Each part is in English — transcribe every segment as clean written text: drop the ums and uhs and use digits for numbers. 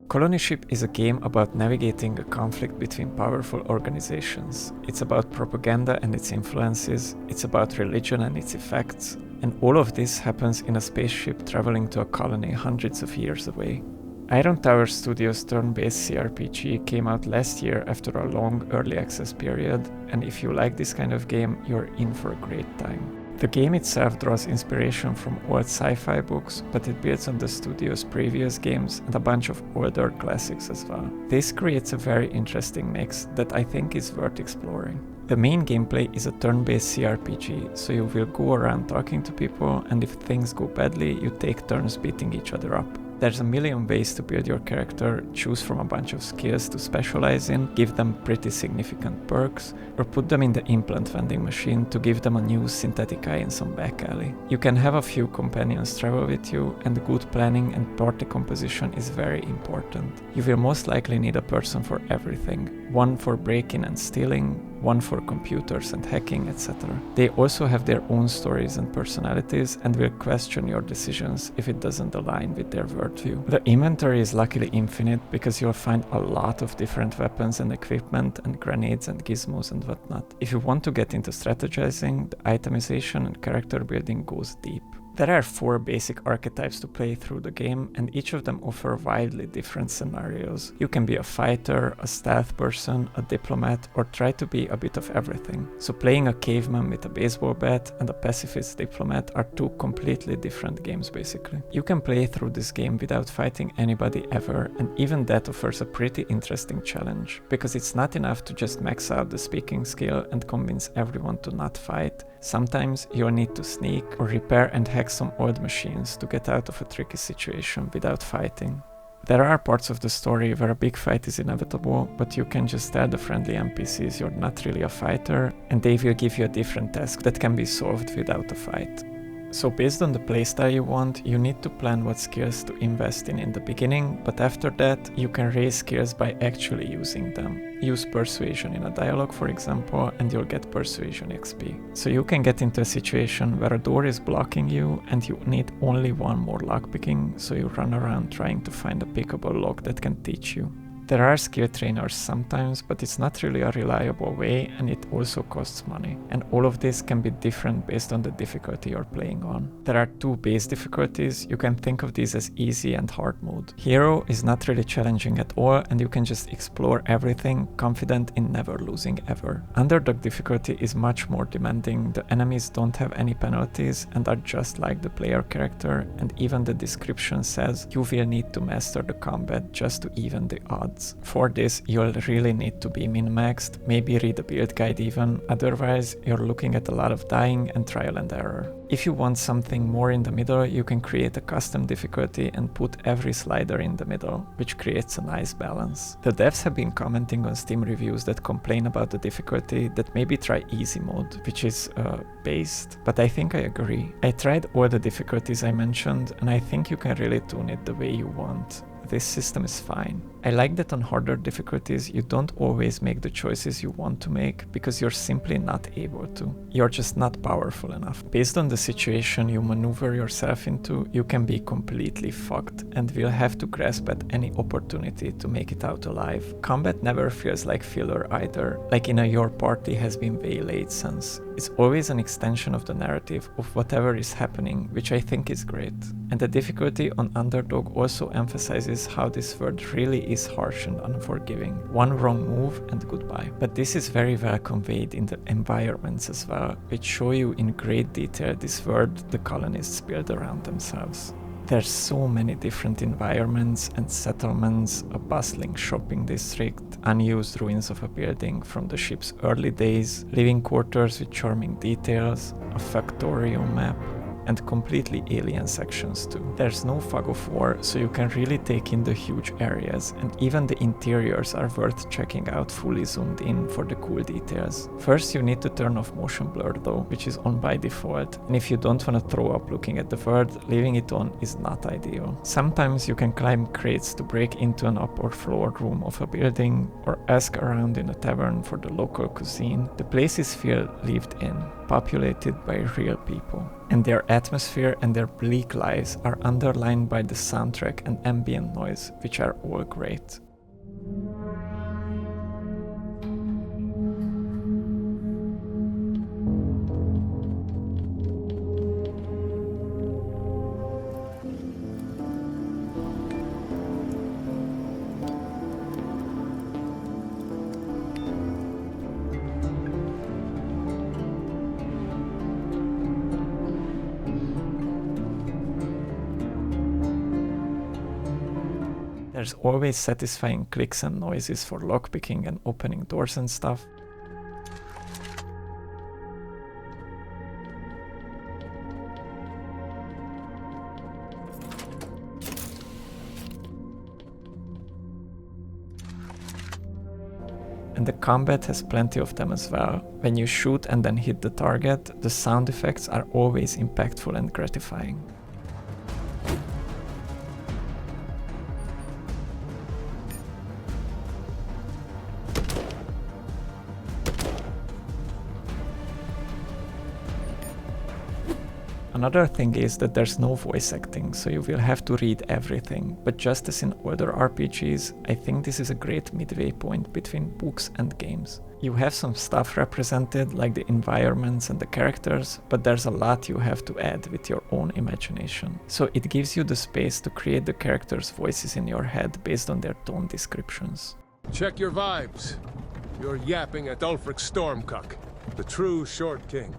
Colonyship is a game about navigating a conflict between powerful organizations. It's about propaganda and its influences, it's about religion and its effects, and all of this happens in a spaceship traveling to a colony hundreds of years away. Iron Tower Studios' turn-based CRPG came out last year after a long early access period, and if you like this kind of game, you're in for a great time. The game itself draws inspiration from old sci-fi books, but it builds on the studio's previous games and a bunch of older classics as well. This creates a very interesting mix that I think is worth exploring. The main gameplay is a turn-based CRPG, so you will go around talking to people, and if things go badly, you take turns beating each other up. There's a million ways to build your character, choose from a bunch of skills to specialize in, give them pretty significant perks, or put them in the implant vending machine to give them a new synthetic eye in some back alley. You can have a few companions travel with you, and good planning and party composition is very important. You will most likely need a person for everything, one for breaking and stealing, one for computers and hacking, etc. They also have their own stories and personalities and will question your decisions if it doesn't align with their worldview. The inventory is luckily infinite because you'll find a lot of different weapons and equipment and grenades and gizmos and whatnot. If you want to get into strategizing, the itemization and character building goes deep. There are 4 basic archetypes to play through the game, and each of them offer wildly different scenarios. You can be a fighter, a stealth person, a diplomat, or try to be a bit of everything. So playing a caveman with a baseball bat and a pacifist diplomat are 2 completely different games basically. You can play through this game without fighting anybody ever, and even that offers a pretty interesting challenge, because it's not enough to just max out the speaking skill and convince everyone to not fight. Sometimes you'll need to sneak or repair and hack some old machines to get out of a tricky situation without fighting. There are parts of the story where a big fight is inevitable, but you can just tell the friendly NPCs you're not really a fighter, and they will give you a different task that can be solved without a fight. So based on the playstyle you want, you need to plan what skills to invest in the beginning, but after that you can raise skills by actually using them. Use persuasion in a dialogue, for example, and you'll get persuasion XP. So you can get into a situation where a door is blocking you and you need only one more lockpicking, so you run around trying to find a pickable lock that can teach you. There are skill trainers sometimes, but it's not really a reliable way, and it also costs money. And all of this can be different based on the difficulty you're playing on. There are 2 base difficulties. You can think of these as easy and hard mode. Hero is not really challenging at all, and you can just explore everything, confident in never losing ever. Underdog difficulty is much more demanding. The enemies don't have any penalties and are just like the player character, and even the description says you will need to master the combat just to even the odds. For this, you'll really need to be min-maxed, maybe read a build guide even, otherwise you're looking at a lot of dying and trial and error. If you want something more in the middle, you can create a custom difficulty and put every slider in the middle, which creates a nice balance. The devs have been commenting on Steam reviews that complain about the difficulty that maybe try easy mode, which is based, but I think I agree. I tried all the difficulties I mentioned, and I think you can really tune it the way you want. This system is fine. I like that on harder difficulties you don't always make the choices you want to make because you're simply not able to. You're just not powerful enough. Based on the situation you maneuver yourself into, you can be completely fucked and will have to grasp at any opportunity to make it out alive. Combat never feels like filler either, like in a your party has been waylaid sense. It's always an extension of the narrative of whatever is happening, which I think is great. And the difficulty on Underdog also emphasizes how this world really is harsh and unforgiving. One wrong move and goodbye. But this is very well conveyed in the environments as well, which show you in great detail this world the colonists build around themselves. There's so many different environments and settlements, a bustling shopping district, unused ruins of a building from the ship's early days, living quarters with charming details, a factorio map, and completely alien sections too. There's no fog of war, so you can really take in the huge areas, and even the interiors are worth checking out fully zoomed in for the cool details. First you need to turn off motion blur though, which is on by default, and if you don't want to throw up looking at the world, leaving it on is not ideal. Sometimes you can climb crates to break into an upper floor room of a building, or ask around in a tavern for the local cuisine. The places feel lived in. populated by real people. And their atmosphere and their bleak lives are underlined by the soundtrack and ambient noise, which are all great. There's always satisfying clicks and noises for lockpicking and opening doors and stuff. And the combat has plenty of them as well. When you shoot and then hit the target, the sound effects are always impactful and gratifying. Another thing is that there's no voice acting, so you will have to read everything, but just as in older RPGs, I think this is a great midway point between books and games. You have some stuff represented, like the environments and the characters, but there's a lot you have to add with your own imagination. So it gives you the space to create the characters' voices in your head based on their tone descriptions. Check your vibes. You're yapping at Ulfric Stormcock, the true Short King.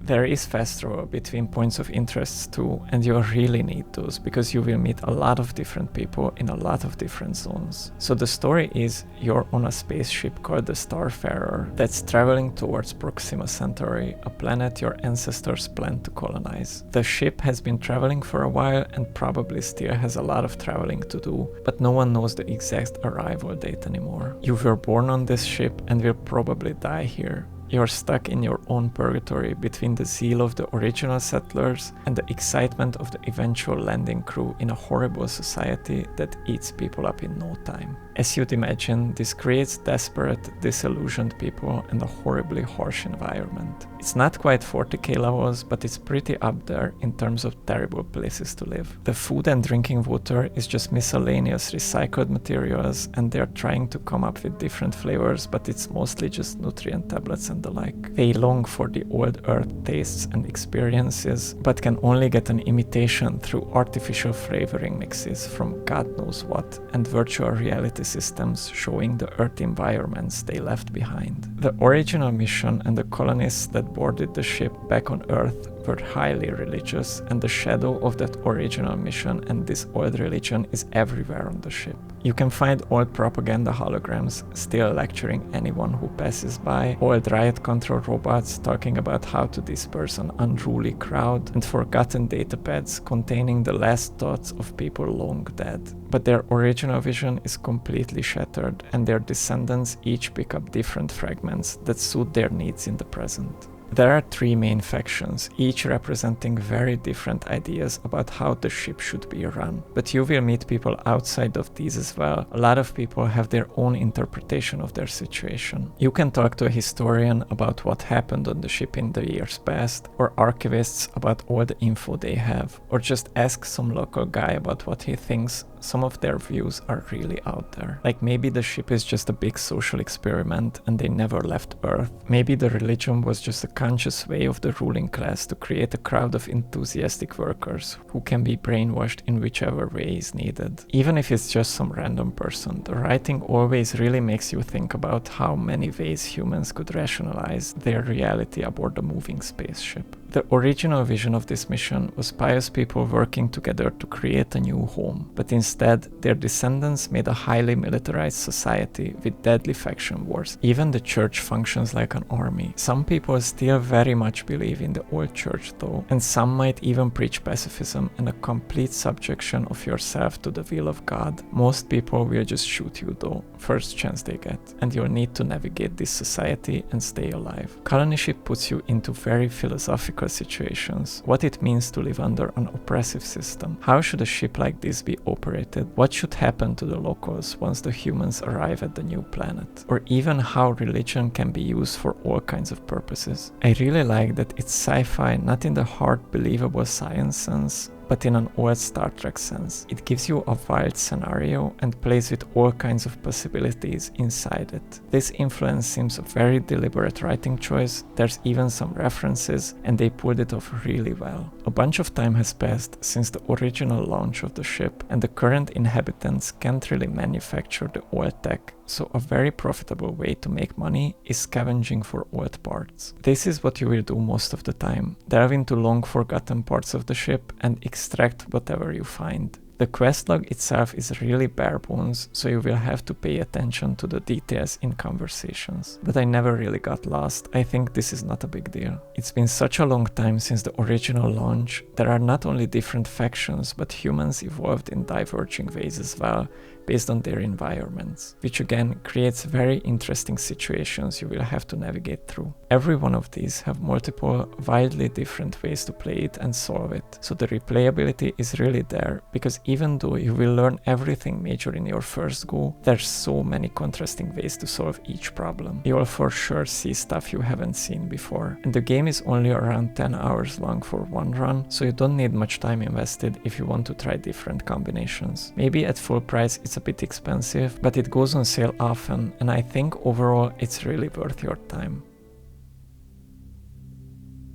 There is fast draw between points of interest too, and you really need those because you will meet a lot of different people in a lot of different zones. So the story is you're on a spaceship called the Starfarer that's traveling towards Proxima Centauri, a planet your ancestors planned to colonize. The ship has been traveling for a while and probably still has a lot of traveling to do, but no one knows the exact arrival date anymore. You were born on this ship and will probably die here. You're stuck in your own purgatory between the zeal of the original settlers and the excitement of the eventual landing crew in a horrible society that eats people up in no time. As you'd imagine, this creates desperate, disillusioned people and a horribly harsh environment. It's not quite 40k levels, but it's pretty up there in terms of terrible places to live. The food and drinking water is just miscellaneous recycled materials, and they're trying to come up with different flavors, but it's mostly just nutrient tablets and the like. They long for the old earth tastes and experiences, but can only get an imitation through artificial flavoring mixes from God knows what, and virtual reality systems showing the earth environments they left behind. The original mission and the colonists that boarded the ship back on Earth were highly religious, and the shadow of that original mission and this old religion is everywhere on the ship. You can find old propaganda holograms still lecturing anyone who passes by, old riot control robots talking about how to disperse an unruly crowd, and forgotten datapads containing the last thoughts of people long dead. But their original vision is completely shattered, and their descendants each pick up different fragments that suit their needs in the present. There are three main factions, each representing very different ideas about how the ship should be run. But you will meet people outside of these as well. A lot of people have their own interpretation of their situation. You can talk to a historian about what happened on the ship in the years past, or archivists about all the info they have, or just ask some local guy about what he thinks. Some of their views are really out there. Like maybe the ship is just a big social experiment and they never left Earth. Maybe the religion was just a conscious way of the ruling class to create a crowd of enthusiastic workers who can be brainwashed in whichever way is needed. Even if it's just some random person, the writing always really makes you think about how many ways humans could rationalize their reality aboard a moving spaceship. The original vision of this mission was pious people working together to create a new home, but instead their descendants made a highly militarized society with deadly faction wars. Even the church functions like an army. Some people still very much believe in the old church though, and some might even preach pacifism and a complete subjection of yourself to the will of God. Most people will just shoot you though, first chance they get, and you'll need to navigate this society and stay alive. Colonyship puts you into very philosophical situations. What it means to live under an oppressive system. How should a ship like this be operated inherited, what should happen to the locals once the humans arrive at the new planet, or even how religion can be used for all kinds of purposes. I really like that it's sci-fi not in the hard believable science sense, but in an old Star Trek sense. It gives you a wild scenario and plays with all kinds of possibilities inside it. This influence seems a very deliberate writing choice, there's even some references, and they pulled it off really well. A bunch of time has passed since the original launch of the ship, and the current inhabitants can't really manufacture the old tech, so a very profitable way to make money is scavenging for old parts. This is what you will do most of the time, delve into long forgotten parts of the ship and extract whatever you find. The quest log itself is really bare bones, so you will have to pay attention to the details in conversations. But I never really got lost, I think this is not a big deal. It's been such a long time since the original launch, there are not only different factions, but humans evolved in diverging ways as well, based on their environments, which again creates very interesting situations you will have to navigate through. Every one of these have multiple, wildly different ways to play it and solve it, so the replayability is really there, because even though you will learn everything major in your first go, there's so many contrasting ways to solve each problem. You'll for sure see stuff you haven't seen before, and the game is only around 10 hours long for one run, so you don't need much time invested if you want to try different combinations. Maybe at full price it's a bit expensive, but it goes on sale often, and I think overall it's really worth your time.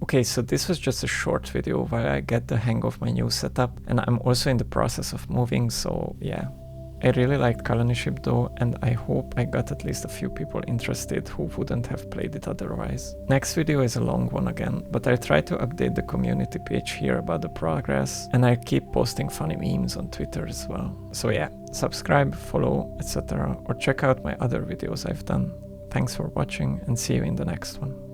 Okay, so this was just a short video while I get the hang of my new setup, and I'm also in the process of moving, so yeah. I really liked Colonyship though, and I hope I got at least a few people interested who wouldn't have played it otherwise. Next video is a long one again, but I'll try to update the community page here about the progress, and I'll keep posting funny memes on Twitter as well. So yeah, subscribe, follow, etc. or check out my other videos I've done. Thanks for watching and see you in the next one.